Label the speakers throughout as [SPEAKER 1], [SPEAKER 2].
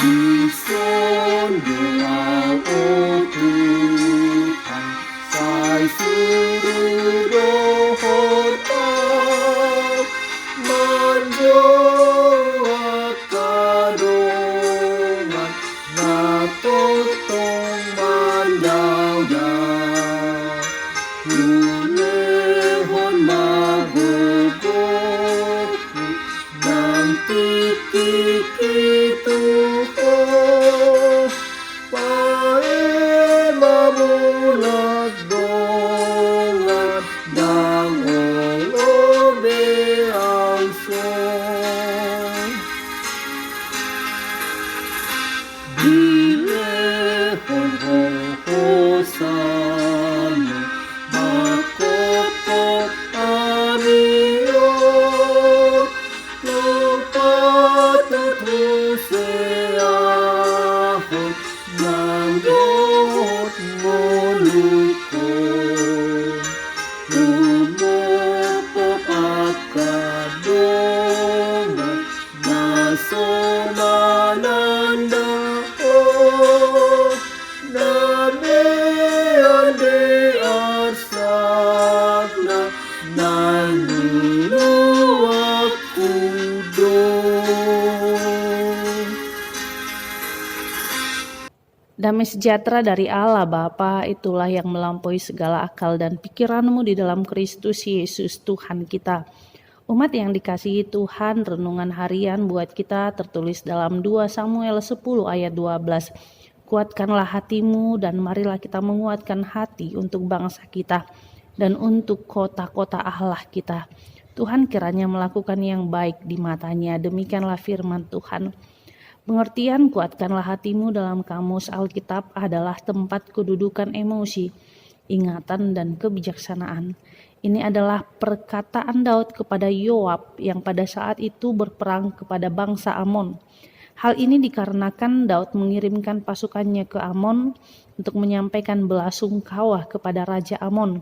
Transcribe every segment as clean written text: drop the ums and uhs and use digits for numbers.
[SPEAKER 1] Disondoang oh Tuhan, sai suruh dohon au, manjoa kadongan, na totong mandau dah. Hulehon magogoku, nang tiki tuho, pae mamulat dongan, dang olo beang song. Dilehon hohosano, makopok amio, lopat tuseahon, nanggot molukon. Lumopok akadongan, nasomananda oh, nabean de arsakna, nalulu aku dong.
[SPEAKER 2] Damai sejahtera dari Allah Bapa, itulah yang melampaui segala akal dan pikiranmu di dalam Kristus Yesus Tuhan kita. Umat yang dikasihi Tuhan, renungan harian buat kita tertulis dalam 2 Samuel 10 ayat 12. Kuatkanlah hatimu dan marilah kita menguatkan hati untuk bangsa kita dan untuk kota-kota Allah kita. Tuhan kiranya melakukan yang baik di matanya, demikianlah firman Tuhan. Pengertian kuatkanlah hatimu dalam kamus Alkitab adalah tempat kedudukan emosi, ingatan dan kebijaksanaan. Ini adalah perkataan Daud kepada Yoab yang pada saat itu berperang kepada bangsa Amon. Hal ini dikarenakan Daud mengirimkan pasukannya ke Amon untuk menyampaikan belasungkawa kepada Raja Amon.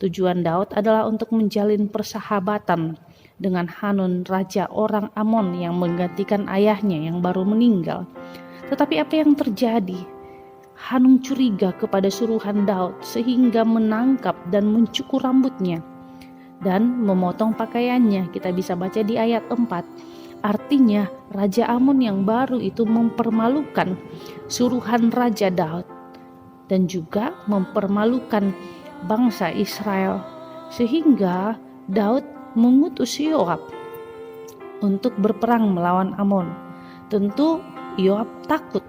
[SPEAKER 2] Tujuan Daud adalah untuk menjalin persahabatan dengan Hanun, raja orang Amon yang menggantikan ayahnya yang baru meninggal. Tetapi apa yang terjadi? Hanun curiga kepada suruhan Daud sehingga menangkap dan mencukur rambutnya dan memotong pakaiannya. Kita bisa baca di ayat 4. Artinya Raja Amon yang baru itu mempermalukan suruhan Raja Daud dan juga mempermalukan bangsa Israel, sehingga Daud mengutus Yoab untuk berperang melawan Amon. Tentu Yoab takut,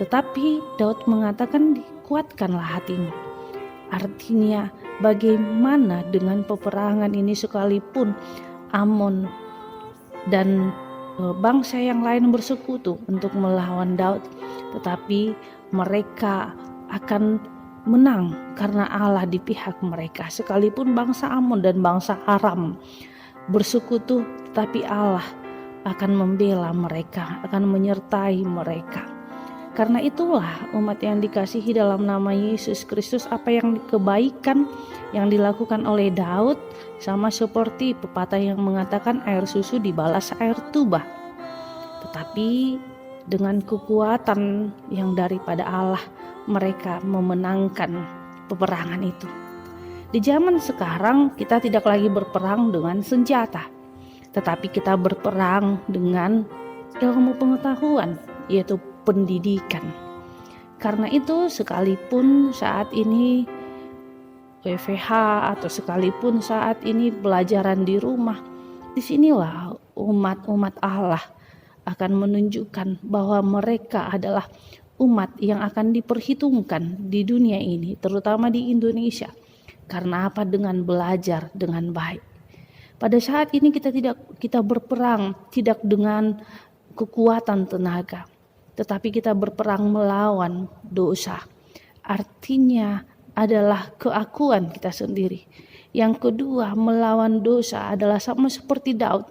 [SPEAKER 2] tetapi Daud mengatakan, kuatkanlah hatimu. Artinya bagaimana dengan peperangan ini sekalipun Amon dan bangsa yang lain bersekutu untuk melawan Daud, tetapi mereka akan menang karena Allah di pihak mereka. Sekalipun bangsa Amon dan bangsa Aram bersekutu, tetapi Allah akan membela mereka, akan menyertai mereka. Karena itulah umat yang dikasihi dalam nama Yesus Kristus, apa yang kebaikan yang dilakukan oleh Daud sama seperti pepatah yang mengatakan air susu dibalas air tuba. Tetapi dengan kekuatan yang daripada Allah, mereka memenangkan peperangan itu. Di zaman sekarang kita tidak lagi berperang dengan senjata, tetapi kita berperang dengan ilmu pengetahuan, yaitu pendidikan. Karena itu sekalipun saat ini WFH atau sekalipun saat ini pelajaran di rumah, disinilah umat-umat Allah akan menunjukkan bahwa mereka adalah umat yang akan diperhitungkan di dunia ini, terutama di Indonesia. Karena apa? Dengan belajar dengan baik. Pada saat ini kita berperang tidak dengan kekuatan tenaga, tetapi kita berperang melawan dosa. Artinya adalah keakuan kita sendiri. Yang kedua, melawan dosa adalah sama seperti Daud.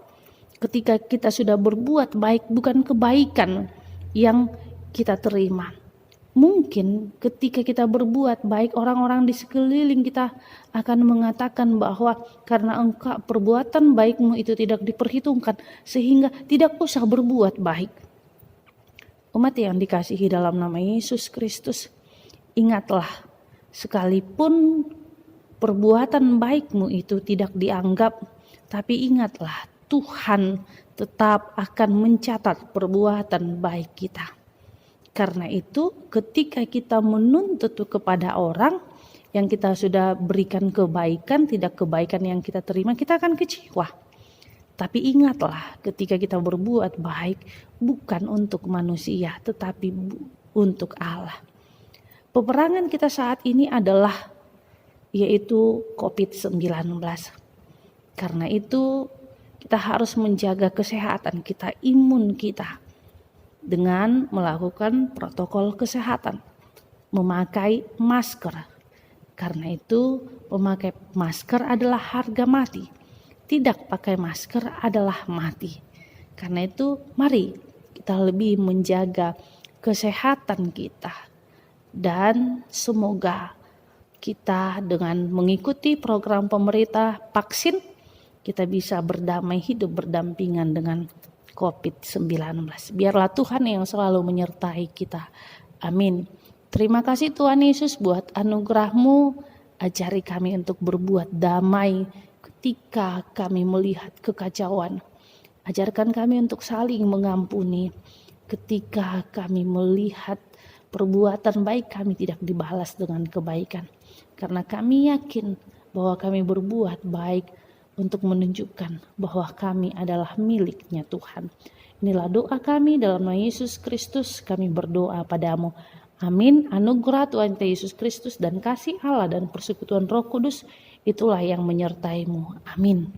[SPEAKER 2] Ketika kita sudah berbuat baik, bukan kebaikan yang kita terima. Mungkin ketika kita berbuat baik, orang-orang di sekeliling kita akan mengatakan bahwa karena engkau perbuatan baikmu itu tidak diperhitungkan, sehingga tidak usah berbuat baik. Umat yang dikasihi dalam nama Yesus Kristus, ingatlah, sekalipun perbuatan baikmu itu tidak dianggap, tapi ingatlah Tuhan tetap akan mencatat perbuatan baik kita. Karena itu ketika kita menuntut kepada orang yang kita sudah berikan kebaikan, tidak kebaikan yang kita terima, kita akan kecewa. Tapi ingatlah, ketika kita berbuat baik bukan untuk manusia tetapi untuk Allah. Peperangan kita saat ini adalah yaitu COVID-19. Karena itu kita harus menjaga kesehatan kita, imun kita dengan melakukan protokol kesehatan, memakai masker. Karena itu memakai masker adalah harga mati. Tidak pakai masker adalah mati. Karena itu mari kita lebih menjaga kesehatan kita. Dan semoga kita dengan mengikuti program pemerintah vaksin, kita bisa berdamai hidup berdampingan dengan COVID-19. Biarlah Tuhan yang selalu menyertai kita. Amin. Terima kasih Tuhan Yesus buat anugerah-Mu. Ajari kami untuk berbuat damai ketika kami melihat kekacauan. Ajarkan kami untuk saling mengampuni ketika kami melihat perbuatan baik kami tidak dibalas dengan kebaikan. Karena kami yakin bahwa kami berbuat baik untuk menunjukkan bahwa kami adalah miliknya Tuhan. Inilah doa kami dalam nama Yesus Kristus, kami berdoa padamu. Amin. Anugerah Tuhan kita Yesus Kristus dan kasih Allah dan persekutuan Roh Kudus itulah yang menyertaimu. Amin.